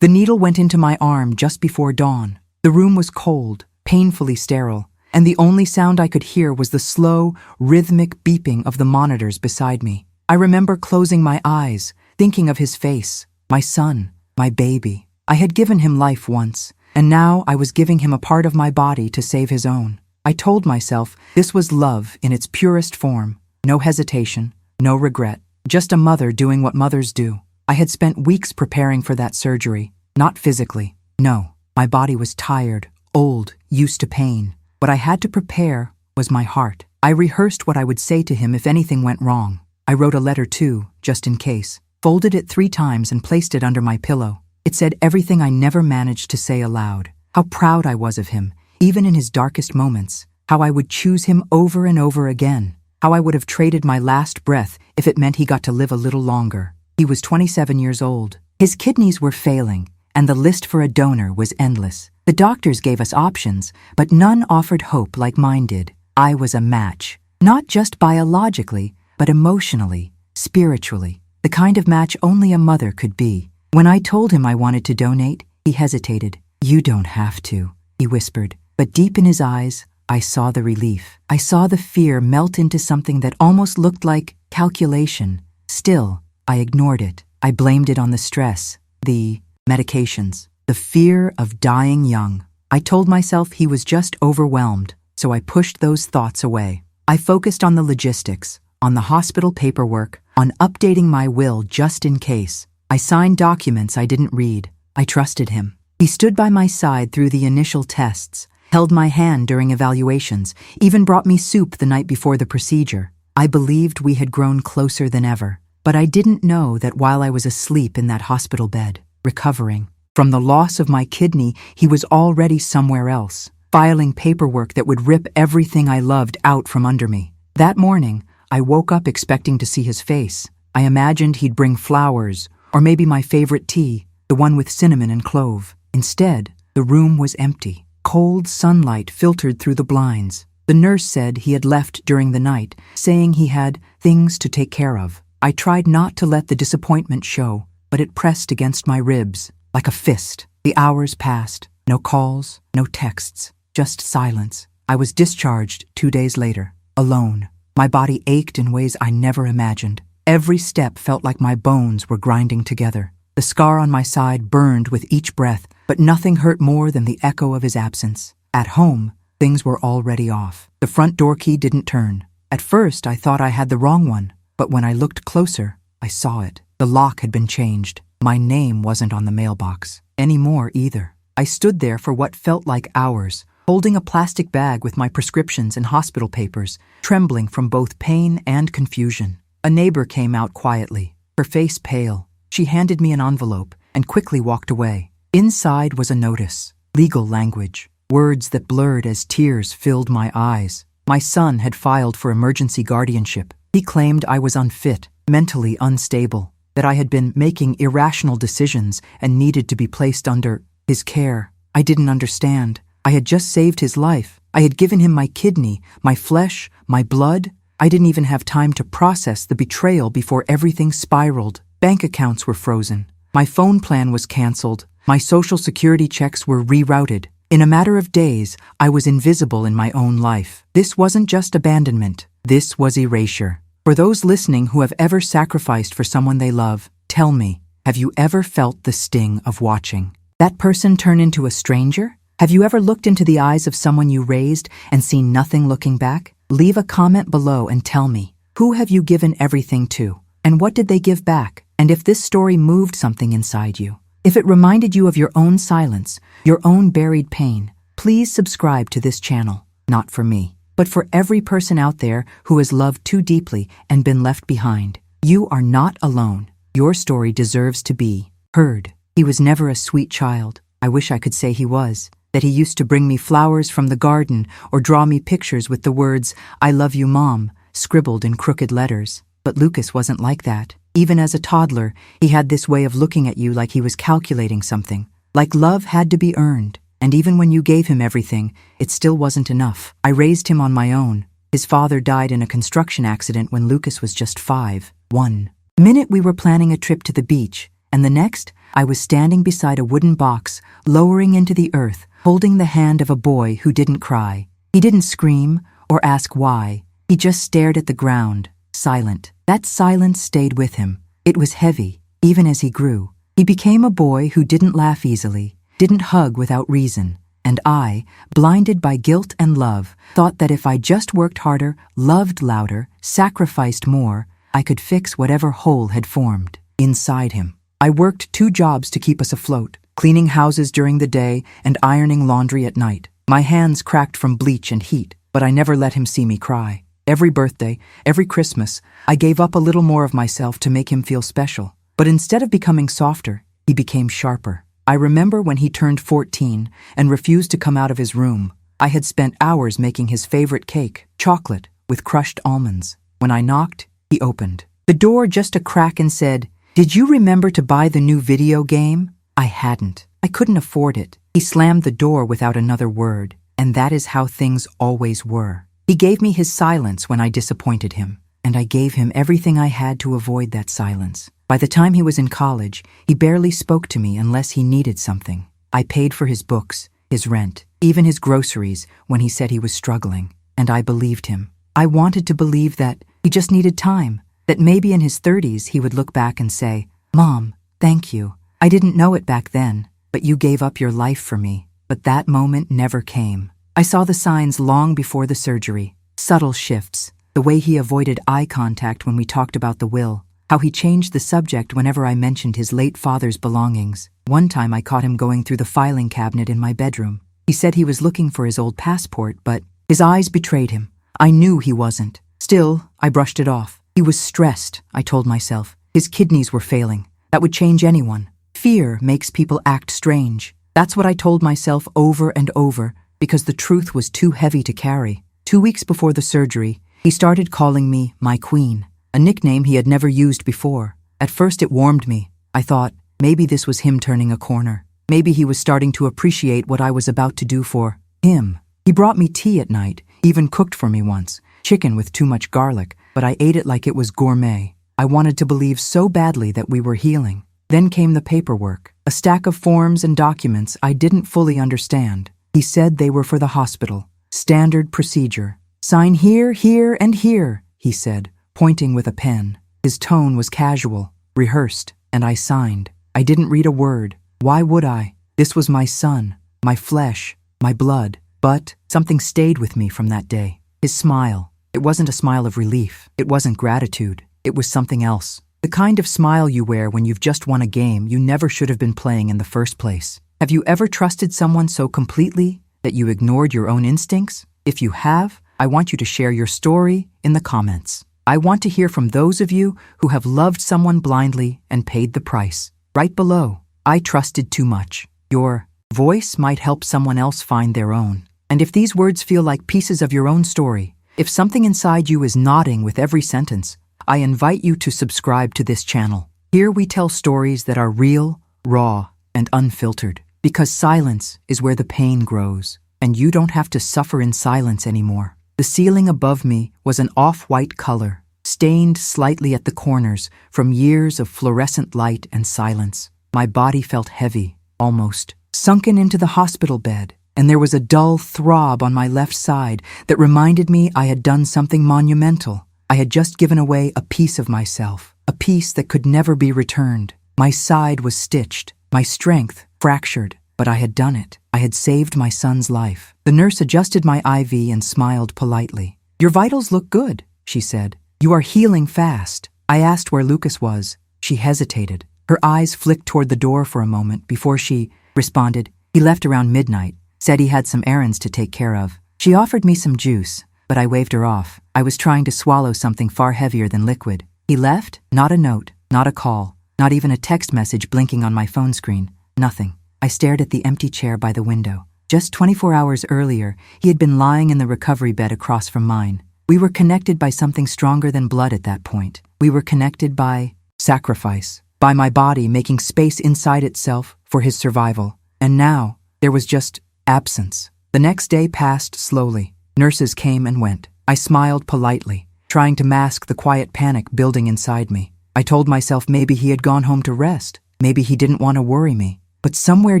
The needle went into my arm just before dawn. The room was cold, painfully sterile, and the only sound I could hear was the slow, rhythmic beeping of the monitors beside me. I remember closing my eyes, thinking of his face, my son, my baby. I had given him life once, and now I was giving him a part of my body to save his own. I told myself this was love in its purest form. No hesitation, no regret, just a mother doing what mothers do. I had spent weeks preparing for that surgery, not physically. No, my body was tired, old, used to pain. What I had to prepare was my heart. I rehearsed what I would say to him if anything went wrong. I wrote a letter too, just in case, folded it 3 times and placed it under my pillow. It said everything I never managed to say aloud. How proud I was of him, even in his darkest moments. How I would choose him over and over again. How I would have traded my last breath if it meant he got to live a little longer. He was 27 years old. His kidneys were failing, and the list for a donor was endless. The doctors gave us options, but none offered hope like mine did. I was a match, not just biologically, but emotionally, spiritually, the kind of match only a mother could be. When I told him I wanted to donate, he hesitated. "You don't have to," he whispered, but deep in his eyes, I saw the relief. I saw the fear melt into something that almost looked like calculation. Still, I ignored it. I blamed it on the stress, the medications, the fear of dying young. I told myself he was just overwhelmed, so I pushed those thoughts away. I focused on the logistics, on the hospital paperwork, on updating my will just in case. I signed documents I didn't read. I trusted him. He stood by my side through the initial tests, held my hand during evaluations, even brought me soup the night before the procedure. I believed we had grown closer than ever, but I didn't know that while I was asleep in that hospital bed, recovering from the loss of my kidney, he was already somewhere else, filing paperwork that would rip everything I loved out from under me. That morning, I woke up expecting to see his face. I imagined he'd bring flowers, or maybe my favorite tea, the one with cinnamon and clove. Instead, the room was empty. Cold sunlight filtered through the blinds. The nurse said he had left during the night, saying he had things to take care of. I tried not to let the disappointment show, but it pressed against my ribs, like a fist. The hours passed. No calls, no texts, just silence. I was discharged 2 days later, alone. My body ached in ways I never imagined. Every step felt like my bones were grinding together. The scar on my side burned with each breath, but nothing hurt more than the echo of his absence. At home, things were already off. The front door key didn't turn. At first, I thought I had the wrong one, but when I looked closer, I saw it. The lock had been changed. My name wasn't on the mailbox anymore either. I stood there for what felt like hours, holding a plastic bag with my prescriptions and hospital papers, trembling from both pain and confusion. A neighbor came out quietly, her face pale. She handed me an envelope and quickly walked away. Inside was a notice, legal language, words that blurred as tears filled my eyes. My son had filed for emergency guardianship. He claimed I was unfit, mentally unstable, that I had been making irrational decisions and needed to be placed under his care. I didn't understand. I had just saved his life. I had given him my kidney, my flesh, my blood. I didn't even have time to process the betrayal before everything spiraled. Bank accounts were frozen. My phone plan was canceled. My social security checks were rerouted. In a matter of days, I was invisible in my own life. This wasn't just abandonment. This was erasure. For those listening who have ever sacrificed for someone they love, tell me, have you ever felt the sting of watching that person turn into a stranger? Have you ever looked into the eyes of someone you raised and seen nothing looking back? Leave a comment below and tell me, who have you given everything to? And what did they give back? And if this story moved something inside you, if it reminded you of your own silence, your own buried pain, please subscribe to this channel. Not for me, but for every person out there who has loved too deeply and been left behind. You are not alone. Your story deserves to be heard. He was never a sweet child. I wish I could say he was. That he used to bring me flowers from the garden or draw me pictures with the words, "I love you, Mom," scribbled in crooked letters. But Lucas wasn't like that. Even as a toddler, he had this way of looking at you like he was calculating something. Like love had to be earned. And even when you gave him everything, it still wasn't enough. I raised him on my own. His father died in a construction accident when Lucas was just 5. One minute we were planning a trip to the beach, and the next, I was standing beside a wooden box, lowering into the earth, holding the hand of a boy who didn't cry. He didn't scream or ask why. He just stared at the ground, silent. That silence stayed with him. It was heavy, even as he grew. He became a boy who didn't laugh easily, didn't hug without reason. And I, blinded by guilt and love, thought that if I just worked harder, loved louder, sacrificed more, I could fix whatever hole had formed inside him. I worked 2 jobs to keep us afloat, cleaning houses during the day and ironing laundry at night. My hands cracked from bleach and heat, but I never let him see me cry. Every birthday, every Christmas, I gave up a little more of myself to make him feel special. But instead of becoming softer, he became sharper. I remember when he turned 14 and refused to come out of his room. I had spent hours making his favorite cake, chocolate, with crushed almonds. When I knocked, he opened the door just a crack and said, "Did you remember to buy the new video game?" I hadn't. I couldn't afford it. He slammed the door without another word, and that is how things always were. He gave me his silence when I disappointed him, and I gave him everything I had to avoid that silence. By the time he was in college, he barely spoke to me unless he needed something. I paid for his books, his rent, even his groceries when he said he was struggling, and I believed him. I wanted to believe that he just needed time, that maybe in his 30s he would look back and say, "Mom, thank you. I didn't know it back then, but you gave up your life for me." But that moment never came. I saw the signs long before the surgery. Subtle shifts, the way he avoided eye contact when we talked about the will, how he changed the subject whenever I mentioned his late father's belongings. One time I caught him going through the filing cabinet in my bedroom. He said he was looking for his old passport, but his eyes betrayed him. I knew he wasn't. Still, I brushed it off. He was stressed, I told myself. His kidneys were failing. That would change anyone. Fear makes people act strange. That's what I told myself over and over, because the truth was too heavy to carry. 2 weeks before the surgery, he started calling me my queen, a nickname he had never used before. At first it warmed me. I thought, maybe this was him turning a corner. Maybe he was starting to appreciate what I was about to do for him. He brought me tea at night, even cooked for me once, chicken with too much garlic, but I ate it like it was gourmet. I wanted to believe so badly that we were healing. Then came the paperwork, a stack of forms and documents I didn't fully understand. He said they were for the hospital. Standard procedure. "Sign here, here, and here," he said, pointing with a pen. His tone was casual, rehearsed, and I signed. I didn't read a word. Why would I? This was my son, my flesh, my blood. But something stayed with me from that day. His smile. It wasn't a smile of relief. It wasn't gratitude. It was something else. The kind of smile you wear when you've just won a game you never should have been playing in the first place. Have you ever trusted someone so completely that you ignored your own instincts? If you have, I want you to share your story in the comments. I want to hear from those of you who have loved someone blindly and paid the price. Right below, I trusted too much. Your voice might help someone else find their own. And if these words feel like pieces of your own story, if something inside you is nodding with every sentence, I invite you to subscribe to this channel. Here we tell stories that are real, raw, and unfiltered. Because silence is where the pain grows, and you don't have to suffer in silence anymore. The ceiling above me was an off-white color, stained slightly at the corners from years of fluorescent light and silence. My body felt heavy, almost sunken into the hospital bed, and there was a dull throb on my left side that reminded me I had done something monumental. I had just given away a piece of myself, a piece that could never be returned. My side was stitched, my strength fractured, but I had done it. I had saved my son's life. The nurse adjusted my IV and smiled politely. "Your vitals look good," she said. "You are healing fast." I asked where Lucas was. She hesitated. Her eyes flicked toward the door for a moment before she responded. "He left around midnight, said he had some errands to take care of." She offered me some juice, but I waved her off. I was trying to swallow something far heavier than liquid. He left? Not a note, not a call, not even a text message blinking on my phone screen. Nothing. I stared at the empty chair by the window. Just 24 hours earlier, he had been lying in the recovery bed across from mine. We were connected by something stronger than blood at that point. We were connected by sacrifice, by my body making space inside itself for his survival. And now, there was just absence. The next day passed slowly. Nurses came and went. I smiled politely, trying to mask the quiet panic building inside me. I told myself maybe he had gone home to rest. Maybe he didn't want to worry me. But somewhere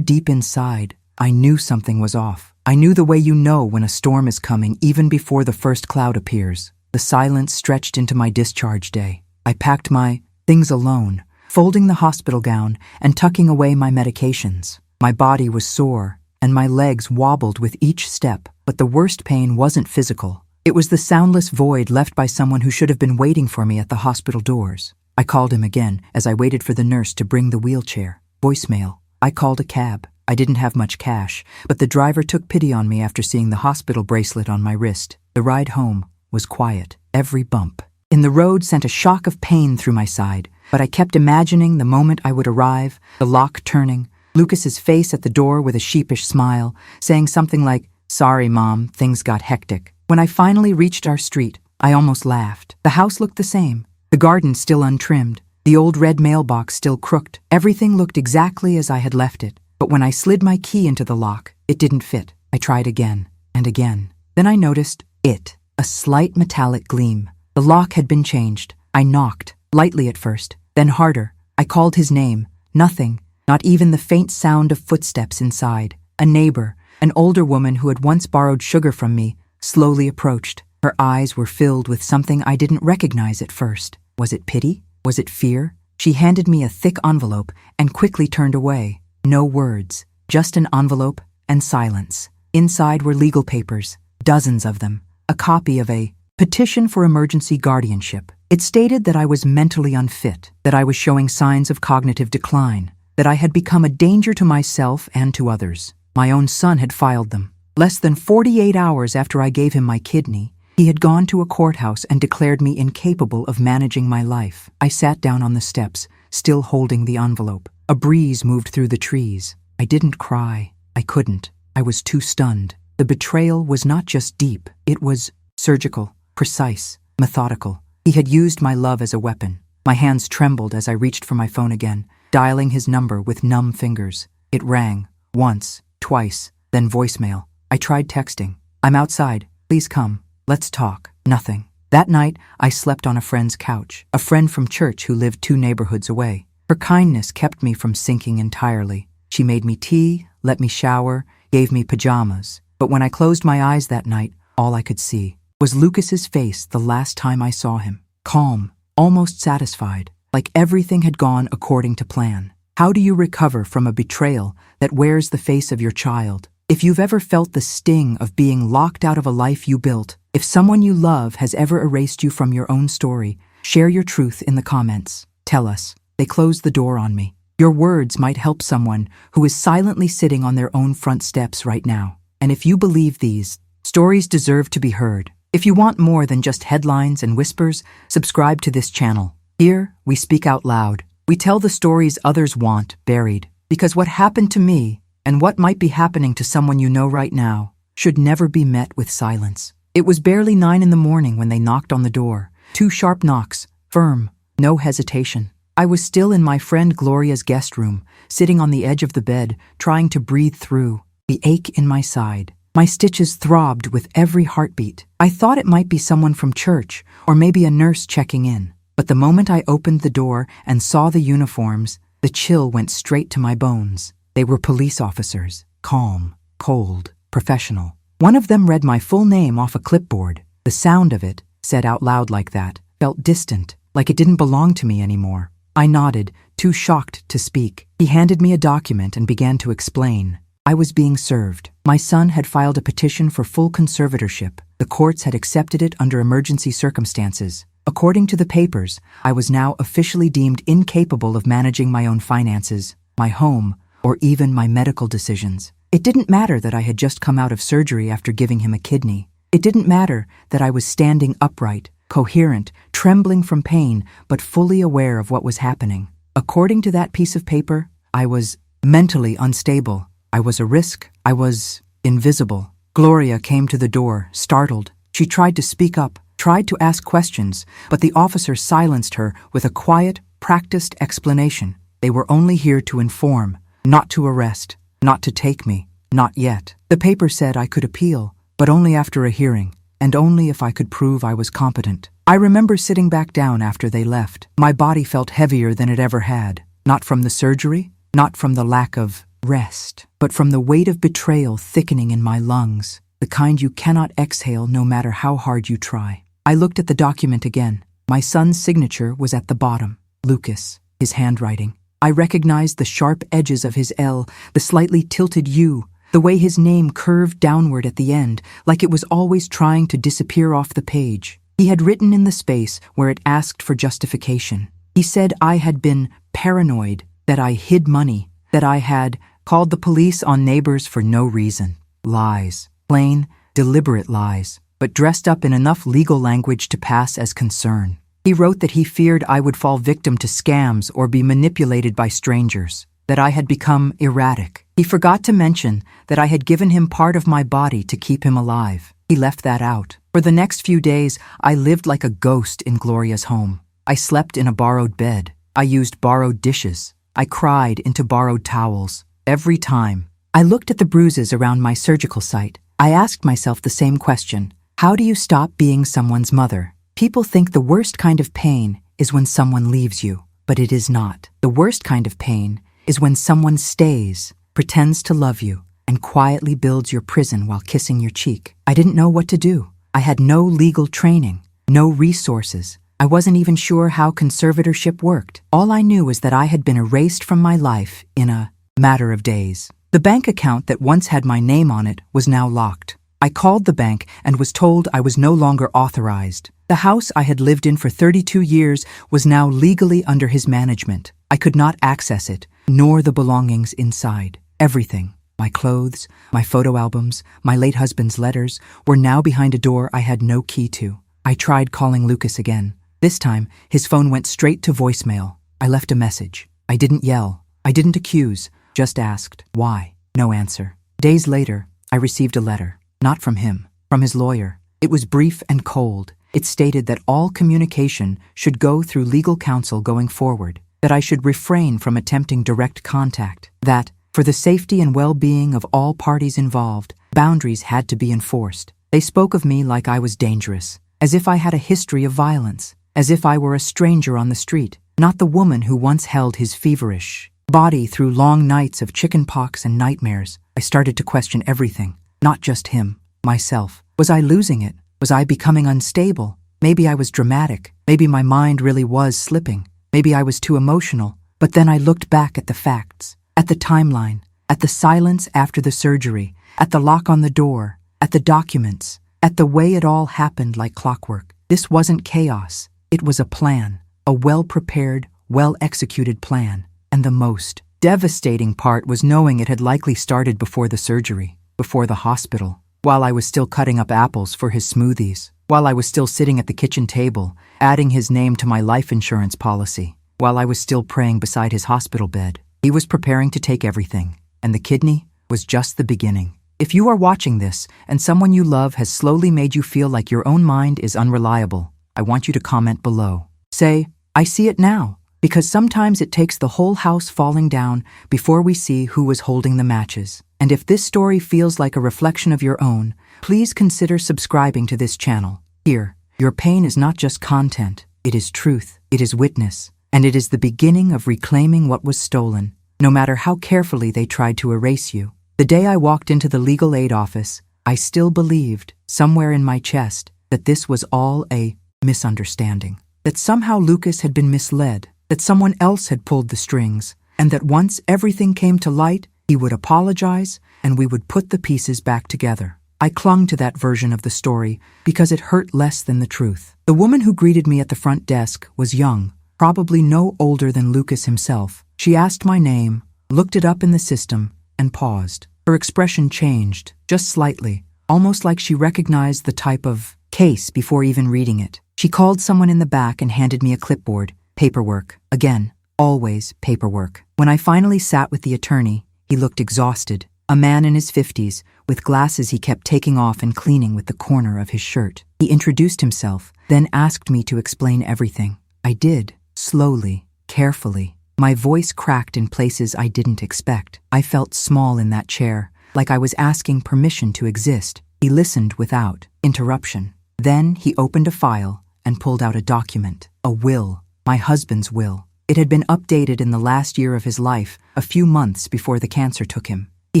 deep inside, I knew something was off. I knew the way you know when a storm is coming even before the first cloud appears. The silence stretched into my discharge day. I packed my things alone, folding the hospital gown and tucking away my medications. My body was sore, and my legs wobbled with each step, but the worst pain wasn't physical. It was the soundless void left by someone who should have been waiting for me at the hospital doors. I called him again as I waited for the nurse to bring the wheelchair. Voicemail. I called a cab. I didn't have much cash, but the driver took pity on me after seeing the hospital bracelet on my wrist. The ride home was quiet. Every bump in the road sent a shock of pain through my side, but I kept imagining the moment I would arrive, the lock turning, Lucas's face at the door with a sheepish smile, saying something like, "Sorry, Mom, things got hectic." When I finally reached our street, I almost laughed. The house looked the same. The garden still untrimmed. The old red mailbox still crooked. Everything looked exactly as I had left it. But when I slid my key into the lock, it didn't fit. I tried again and again. Then I noticed a slight metallic gleam. The lock had been changed. I knocked, lightly at first, then harder. I called his name. Nothing, not even the faint sound of footsteps inside. A neighbor, an older woman who had once borrowed sugar from me, slowly approached. Her eyes were filled with something I didn't recognize at first. Was it pity? Was it fear? She handed me a thick envelope and quickly turned away. No words, just an envelope and silence. Inside were legal papers, dozens of them. A copy of a petition for emergency guardianship. It stated that I was mentally unfit, that I was showing signs of cognitive decline, that I had become a danger to myself and to others. My own son had filed them. Less than 48 hours after I gave him my kidney, he had gone to a courthouse and declared me incapable of managing my life. I sat down on the steps, still holding the envelope. A breeze moved through the trees. I didn't cry. I couldn't. I was too stunned. The betrayal was not just deep. It was surgical, precise, methodical. He had used my love as a weapon. My hands trembled as I reached for my phone again, dialing his number with numb fingers. It rang, once, twice, then voicemail. I tried texting. "I'm outside. Please come. Let's talk." Nothing. That night, I slept on a friend's couch, a friend from church who lived 2 neighborhoods away. Her kindness kept me from sinking entirely. She made me tea, let me shower, gave me pajamas. But when I closed my eyes that night, all I could see was Lucas's face the last time I saw him. Calm, almost satisfied, like everything had gone according to plan. How do you recover from a betrayal that wears the face of your child? If you've ever felt the sting of being locked out of a life you built, if someone you love has ever erased you from your own story, share your truth in the comments. Tell us. They closed the door on me. Your words might help someone who is silently sitting on their own front steps right now. And if you believe these stories deserve to be heard, if you want more than just headlines and whispers, subscribe to this channel. Here, we speak out loud. We tell the stories others want buried. Because what happened to me, and what might be happening to someone you know right now, should never be met with silence. It was barely 9 in the morning when they knocked on the door. 2 sharp knocks, firm, no hesitation. I was still in my friend Gloria's guest room, sitting on the edge of the bed, trying to breathe through the ache in my side. My stitches throbbed with every heartbeat. I thought it might be someone from church, or maybe a nurse checking in. But the moment I opened the door and saw the uniforms, the chill went straight to my bones. They were police officers, calm, cold, professional. One of them read my full name off a clipboard. The sound of it, said out loud like that, felt distant, like it didn't belong to me anymore. I nodded, too shocked to speak. He handed me a document and began to explain. I was being served. My son had filed a petition for full conservatorship. The courts had accepted it under emergency circumstances. According to the papers, I was now officially deemed incapable of managing my own finances, my home, or even my medical decisions. It didn't matter that I had just come out of surgery after giving him a kidney. It didn't matter that I was standing upright, coherent, trembling from pain, but fully aware of what was happening. According to that piece of paper, I was mentally unstable. I was a risk. I was invisible. Gloria came to the door, startled. She tried to speak up, tried to ask questions, but the officer silenced her with a quiet, practiced explanation. They were only here to inform, not to arrest, not to take me, not yet. The paper said I could appeal, but only after a hearing, and only if I could prove I was competent. I remember sitting back down after they left. My body felt heavier than it ever had. Not from the surgery, not from the lack of rest, but from the weight of betrayal thickening in my lungs, the kind you cannot exhale no matter how hard you try. I looked at the document again. My son's signature was at the bottom. Lucas, his handwriting. I recognized the sharp edges of his L, the slightly tilted U, the way his name curved downward at the end, like it was always trying to disappear off the page. He had written in the space where it asked for justification. He said I had been paranoid, that I hid money, that I had called the police on neighbors for no reason. Lies. Plain, deliberate lies, but dressed up in enough legal language to pass as concern. He wrote that he feared I would fall victim to scams or be manipulated by strangers, that I had become erratic. He forgot to mention that I had given him part of my body to keep him alive. He left that out. For the next few days, I lived like a ghost in Gloria's home. I slept in a borrowed bed. I used borrowed dishes. I cried into borrowed towels. Every time. I looked at the bruises around my surgical site. I asked myself the same question. How do you stop being someone's mother? People think the worst kind of pain is when someone leaves you, but it is not. The worst kind of pain is when someone stays, pretends to love you, and quietly builds your prison while kissing your cheek. I didn't know what to do. I had no legal training, no resources. I wasn't even sure how conservatorship worked. All I knew was that I had been erased from my life in a matter of days. The bank account that once had my name on it was now locked. I called the bank and was told I was no longer authorized. The house I had lived in for 32 years was now legally under his management. I could not access it, nor the belongings inside. Everything, my clothes, my photo albums, my late husband's letters, were now behind a door I had no key to. I tried calling Lucas again. This time, his phone went straight to voicemail. I left a message. I didn't yell. I didn't accuse. Just asked, why? No answer. Days later, I received a letter. Not from him, from his lawyer. It was brief and cold. It stated that all communication should go through legal counsel going forward, that I should refrain from attempting direct contact, that, for the safety and well-being of all parties involved, boundaries had to be enforced. They spoke of me like I was dangerous, as if I had a history of violence, as if I were a stranger on the street, not the woman who once held his feverish body through long nights of chickenpox and nightmares. I started to question everything. Not just him, myself. Was I losing it? Was I becoming unstable? Maybe I was dramatic. Maybe my mind really was slipping. Maybe I was too emotional. But then I looked back at the facts, at the timeline, at the silence after the surgery, at the lock on the door, at the documents, at the way it all happened like clockwork. This wasn't chaos. It was a plan, a well-prepared, well-executed plan. And the most devastating part was knowing it had likely started before the surgery. Before the hospital, while I was still cutting up apples for his smoothies, while I was still sitting at the kitchen table, adding his name to my life insurance policy, while I was still praying beside his hospital bed. He was preparing to take everything, and the kidney was just the beginning. If you are watching this, and someone you love has slowly made you feel like your own mind is unreliable, I want you to comment below. Say, I see it now, because sometimes it takes the whole house falling down before we see who was holding the matches. And if this story feels like a reflection of your own, please consider subscribing to this channel. Here, your pain is not just content, it is truth, it is witness, and it is the beginning of reclaiming what was stolen, no matter how carefully they tried to erase you. The day I walked into the legal aid office, I still believed, somewhere in my chest, that this was all a misunderstanding, that somehow Lucas had been misled, that someone else had pulled the strings, and that once everything came to light, he would apologize, and we would put the pieces back together. I clung to that version of the story because it hurt less than the truth. The woman who greeted me at the front desk was young, probably no older than Lucas himself. She asked my name, looked it up in the system, and paused. Her expression changed, just slightly, almost like she recognized the type of case before even reading it. She called someone in the back and handed me a clipboard. Paperwork. Again, always paperwork. When I finally sat with the attorney, he looked exhausted, a man in his 50s, with glasses he kept taking off and cleaning with the corner of his shirt. He introduced himself, then asked me to explain everything. I did, slowly, carefully. My voice cracked in places I didn't expect. I felt small in that chair, like I was asking permission to exist. He listened without interruption. Then he opened a file and pulled out a document, a will, my husband's will. It had been updated in the last year of his life, a few months before the cancer took him. He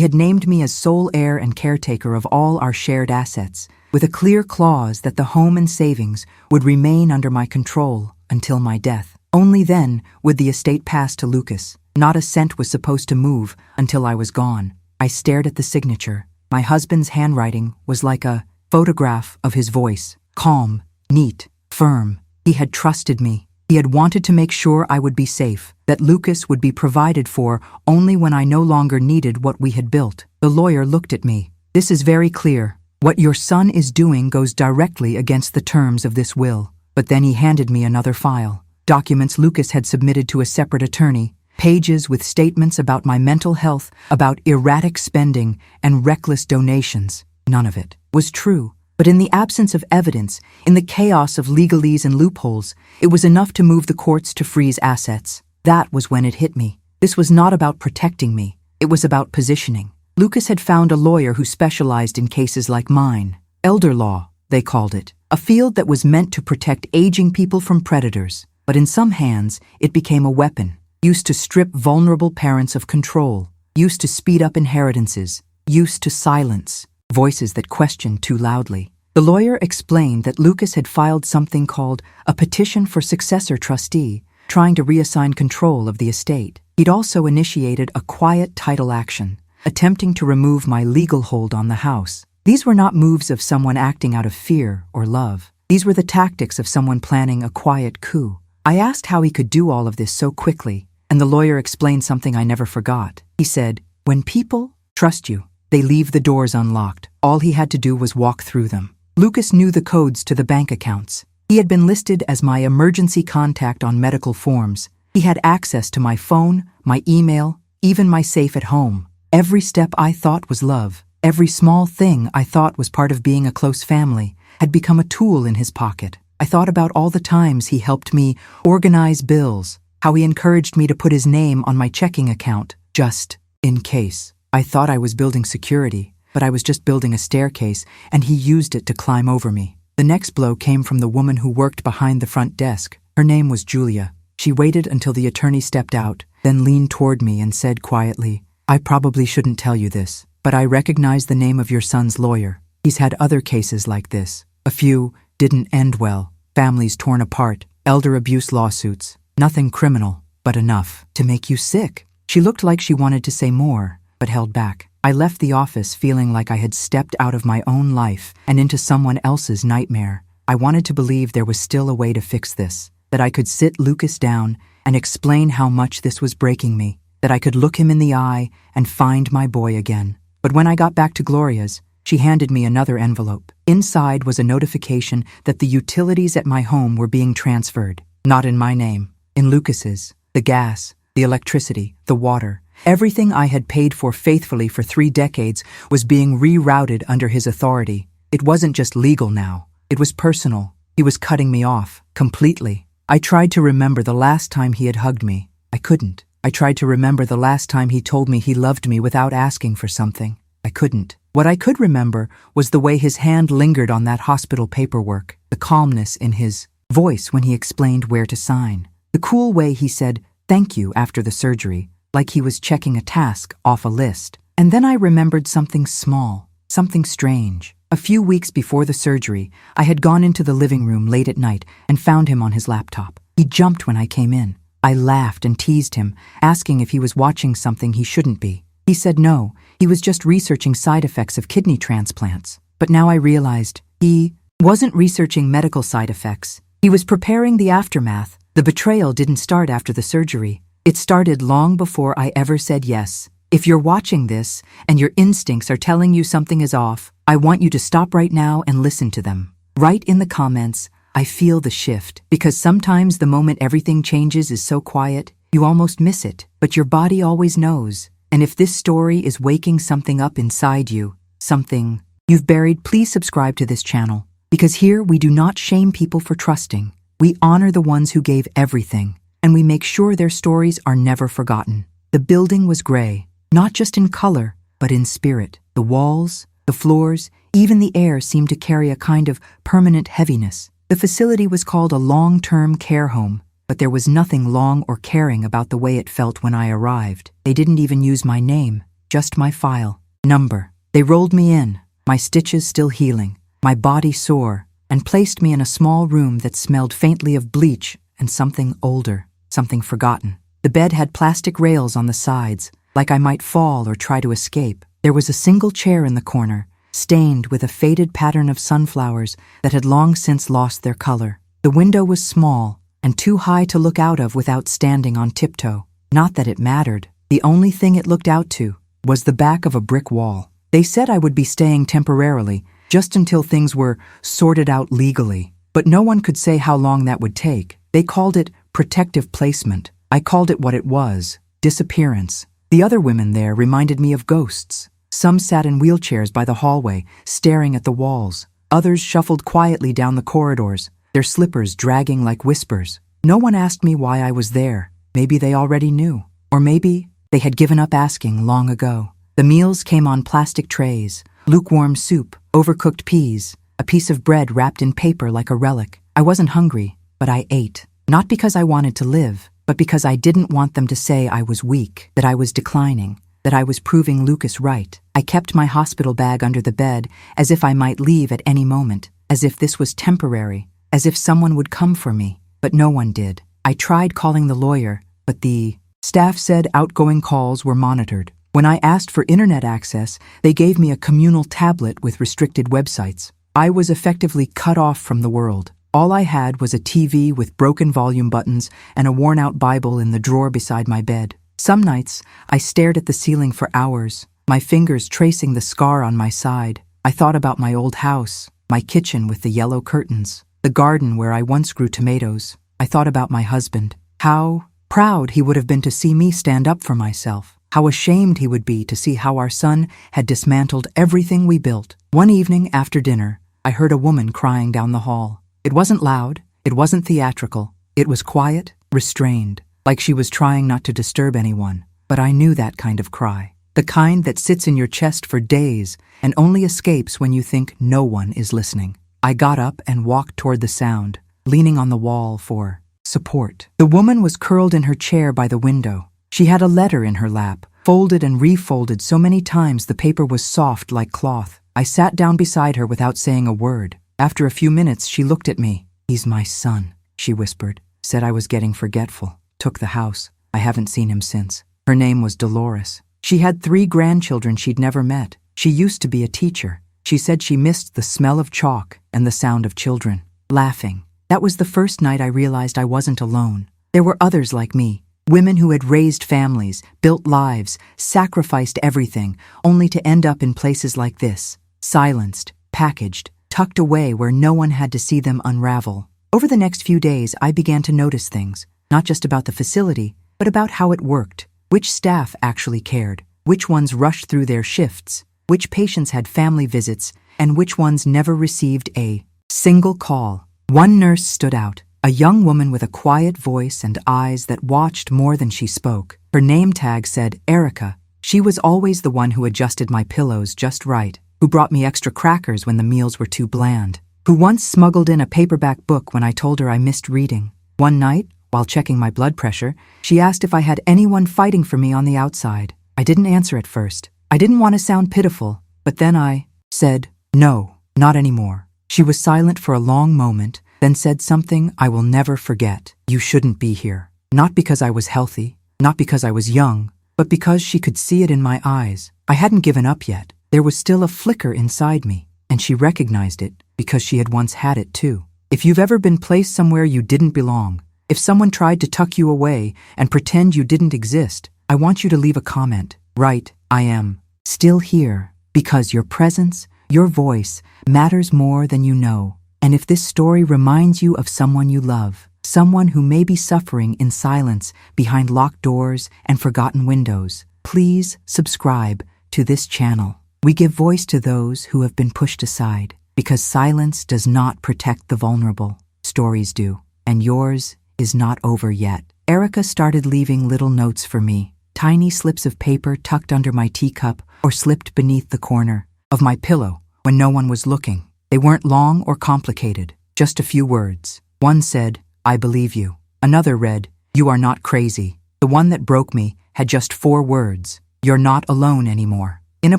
had named me as sole heir and caretaker of all our shared assets, with a clear clause that the home and savings would remain under my control until my death. Only then would the estate pass to Lucas. Not a cent was supposed to move until I was gone. I stared at the signature. My husband's handwriting was like a photograph of his voice, calm, neat, firm. He had trusted me. He had wanted to make sure I would be safe, that Lucas would be provided for only when I no longer needed what we had built. The lawyer looked at me. This is very clear. What your son is doing goes directly against the terms of this will. But then he handed me another file. Documents Lucas had submitted to a separate attorney. Pages with statements about my mental health, about erratic spending, and reckless donations. None of it was true. But in the absence of evidence, in the chaos of legalese and loopholes, it was enough to move the courts to freeze assets. That was when it hit me. This was not about protecting me. It was about positioning. Lucas had found a lawyer who specialized in cases like mine. Elder law, they called it. A field that was meant to protect aging people from predators. But in some hands, it became a weapon, used to strip vulnerable parents of control, used to speed up inheritances, used to silence voices that questioned too loudly. The lawyer explained that Lucas had filed something called a petition for successor trustee, trying to reassign control of the estate. He'd also initiated a quiet title action, attempting to remove my legal hold on the house. These were not moves of someone acting out of fear or love. These were the tactics of someone planning a quiet coup. I asked how he could do all of this so quickly, and the lawyer explained something I never forgot. He said, "When people trust you, they leave the doors unlocked. All he had to do was walk through them." Lucas knew the codes to the bank accounts. He had been listed as my emergency contact on medical forms. He had access to my phone, my email, even my safe at home. Every step I thought was love, every small thing I thought was part of being a close family, had become a tool in his pocket. I thought about all the times he helped me organize bills, how he encouraged me to put his name on my checking account, just in case. I thought I was building security, but I was just building a staircase, and he used it to climb over me. The next blow came from the woman who worked behind the front desk. Her name was Julia. She waited until the attorney stepped out, then leaned toward me and said quietly, "I probably shouldn't tell you this, but I recognize the name of your son's lawyer. He's had other cases like this. A few didn't end well. Families torn apart, elder abuse lawsuits. Nothing criminal, but enough to make you sick." She looked like she wanted to say more, but held back. I left the office feeling like I had stepped out of my own life and into someone else's nightmare. I wanted to believe there was still a way to fix this, that I could sit Lucas down and explain how much this was breaking me, that I could look him in the eye and find my boy again. But when I got back to Gloria's, she handed me another envelope. Inside was a notification that the utilities at my home were being transferred, not in my name, in Lucas's. The gas, the electricity, the water, everything I had paid for faithfully for 3 decades was being rerouted under his authority. It wasn't just legal now. It was personal. He was cutting me off, completely. I tried to remember the last time he had hugged me. I couldn't. I tried to remember the last time he told me he loved me without asking for something. I couldn't. What I could remember was the way his hand lingered on that hospital paperwork, the calmness in his voice when he explained where to sign, the cool way he said, "Thank you," after the surgery, like he was checking a task off a list. And then I remembered something small, something strange. A few weeks before the surgery, I had gone into the living room late at night and found him on his laptop. He jumped when I came in. I laughed and teased him, asking if he was watching something he shouldn't be. He said no, he was just researching side effects of kidney transplants. But now I realized he wasn't researching medical side effects. He was preparing the aftermath. The betrayal didn't start after the surgery. It started long before I ever said yes. If you're watching this and your instincts are telling you something is off, I want you to stop right now and listen to them. Write in the comments, "I feel the shift," because sometimes the moment everything changes is so quiet, you almost miss it, but your body always knows. And if this story is waking something up inside you, something you've buried, please subscribe to this channel, because here we do not shame people for trusting. We honor the ones who gave everything, and we make sure their stories are never forgotten. The building was gray, not just in color, but in spirit. The walls, the floors, even the air seemed to carry a kind of permanent heaviness. The facility was called a long-term care home, but there was nothing long or caring about the way it felt when I arrived. They didn't even use my name, just my file number. They rolled me in, my stitches still healing, my body sore, and placed me in a small room that smelled faintly of bleach and something older, something forgotten. The bed had plastic rails on the sides, like I might fall or try to escape. There was a single chair in the corner, stained with a faded pattern of sunflowers that had long since lost their color. The window was small and too high to look out of without standing on tiptoe. Not that it mattered. The only thing it looked out to was the back of a brick wall. They said I would be staying temporarily, just until things were sorted out legally. But no one could say how long that would take. They called it protective placement. I called it what it was, disappearance. The other women there reminded me of ghosts. Some sat in wheelchairs by the hallway, staring at the walls. Others shuffled quietly down the corridors, their slippers dragging like whispers. No one asked me why I was there. Maybe they already knew. Or maybe they had given up asking long ago. The meals came on plastic trays, lukewarm soup, overcooked peas, a piece of bread wrapped in paper like a relic. I wasn't hungry, but I ate. Not because I wanted to live, but because I didn't want them to say I was weak, that I was declining, that I was proving Lucas right. I kept my hospital bag under the bed as if I might leave at any moment, as if this was temporary, as if someone would come for me, but no one did. I tried calling the lawyer, but the staff said outgoing calls were monitored. When I asked for internet access, they gave me a communal tablet with restricted websites. I was effectively cut off from the world. All I had was a TV with broken volume buttons and a worn-out Bible in the drawer beside my bed. Some nights, I stared at the ceiling for hours, my fingers tracing the scar on my side. I thought about my old house, my kitchen with the yellow curtains, the garden where I once grew tomatoes. I thought about my husband. How proud he would have been to see me stand up for myself. How ashamed he would be to see how our son had dismantled everything we built. One evening after dinner, I heard a woman crying down the hall. It wasn't loud, it wasn't theatrical. It was quiet, restrained, like she was trying not to disturb anyone. But I knew that kind of cry. The kind that sits in your chest for days and only escapes when you think no one is listening. I got up and walked toward the sound, leaning on the wall for support. The woman was curled in her chair by the window. She had a letter in her lap, folded and refolded so many times the paper was soft like cloth. I sat down beside her without saying a word. After a few minutes, she looked at me. "He's my son," she whispered. Said I was getting forgetful. Took the house. I haven't seen him since. Her name was Dolores. She had 3 grandchildren she'd never met. She used to be a teacher. She said she missed the smell of chalk and the sound of children laughing. That was the first night I realized I wasn't alone. There were others like me, women who had raised families, built lives, sacrificed everything, only to end up in places like this, silenced, packaged, tucked away where no one had to see them unravel. Over the next few days, I began to notice things, not just about the facility, but about how it worked, which staff actually cared, which ones rushed through their shifts, which patients had family visits, and which ones never received a single call. One nurse stood out, a young woman with a quiet voice and eyes that watched more than she spoke. Her name tag said Erica. She was always the one who adjusted my pillows just right, who brought me extra crackers when the meals were too bland, who once smuggled in a paperback book when I told her I missed reading. One night, while checking my blood pressure, she asked if I had anyone fighting for me on the outside. I didn't answer at first. I didn't want to sound pitiful, but then I said, "No, not anymore." She was silent for a long moment, then said something I will never forget. "You shouldn't be here." Not because I was healthy, not because I was young, but because she could see it in my eyes. I hadn't given up yet. There was still a flicker inside me, and she recognized it because she had once had it too. If you've ever been placed somewhere you didn't belong, if someone tried to tuck you away and pretend you didn't exist, I want you to leave a comment. Write, "I am still here," because your presence, your voice, matters more than you know. And if this story reminds you of someone you love, someone who may be suffering in silence behind locked doors and forgotten windows, please subscribe to this channel. We give voice to those who have been pushed aside, because silence does not protect the vulnerable. Stories do, and yours is not over yet. Erica started leaving little notes for me, tiny slips of paper tucked under my teacup or slipped beneath the corner of my pillow when no one was looking. They weren't long or complicated, just a few words. One said, "I believe you." Another read, "You are not crazy." The one that broke me had just 4 words. "You're not alone anymore." In a